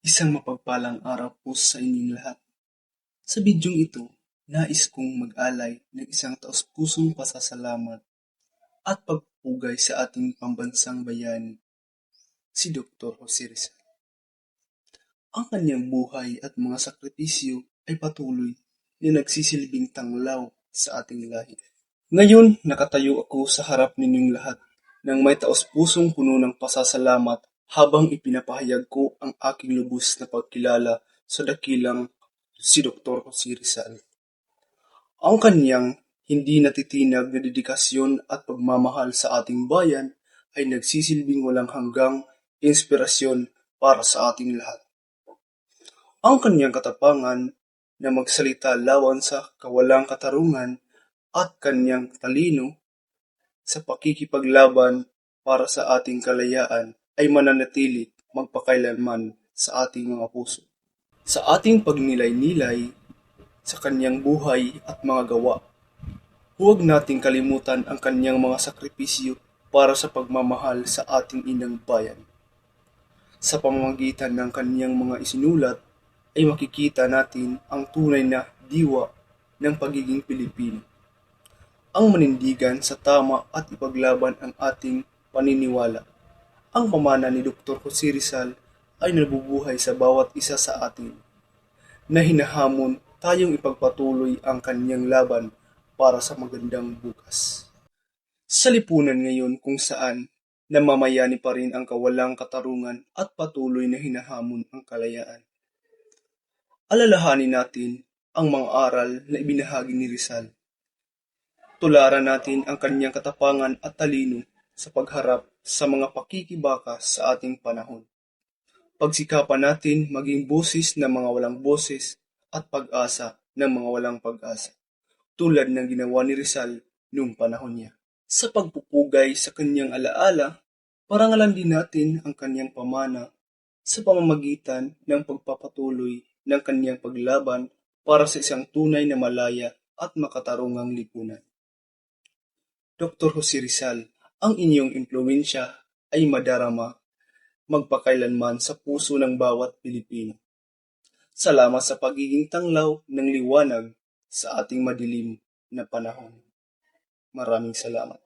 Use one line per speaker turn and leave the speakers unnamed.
Isang mapagpalang araw po sa inyong lahat. Sa bidyong ito, nais kong mag-alay ng isang taos-pusong pasasalamat at pagpupugay sa ating pambansang bayani, si Dr. Jose Rizal. Ang kanyang buhay at mga sakripisyo ay patuloy na nagsisilbing tanglaw sa ating lahi. Ngayon, nakatayo ako sa harap ninyong lahat ng may taos-pusong puno ng pasasalamat habang ipinapahayag ko ang aking lubos na pagkilala sa dakilang si Dr. Jose Rizal. Ang kanyang hindi natitinag na dedikasyon at pagmamahal sa ating bayan ay nagsisilbing walang hanggang inspirasyon para sa ating lahat. Ang kanyang katapangan na magsalita lawan sa kawalang katarungan at kanyang talino sa pakikipaglaban para sa ating kalayaan ay mananatili magpakailanman sa ating mga puso. Sa ating pagnilay-nilay sa kanyang buhay at mga gawa, huwag nating kalimutan ang kanyang mga sakripisyo para sa pagmamahal sa ating inang bayan. Sa pamamagitan ng kanyang mga isinulat ay makikita natin ang tunay na diwa ng pagiging Pilipino. Ang manindigan sa tama at ipaglaban ang ating paniniwala. Ang pamana ni Dr. Jose Rizal ay nabubuhay sa bawat isa sa atin, na hinahamon tayong ipagpatuloy ang kanyang laban para sa magandang bukas. Sa lipunan ngayon kung saan namamayani pa rin ang kawalang katarungan at patuloy na hinahamon ang kalayaan, alalahanin natin ang mga aral na ibinahagi ni Rizal. Tularan natin ang kanyang katapangan at talino sa pagharap sa mga pakikibaka sa ating panahon. Pagsikapan natin maging boses ng mga walang boses at pag-asa ng mga walang pag-asa, tulad ng ginawa ni Rizal noong panahon niya. Sa pagpupugay sa kanyang alaala, parangalan din natin ang kanyang pamana sa pamamagitan ng pagpapatuloy ng kanyang paglaban para sa isang tunay na malaya at makatarungang lipunan. Dr. Jose Rizal, ang inyong impluwensya ay madarama magpakailanman sa puso ng bawat Pilipino. Salamat sa pagiging tanglaw ng liwanag sa ating madilim na panahon. Maraming salamat.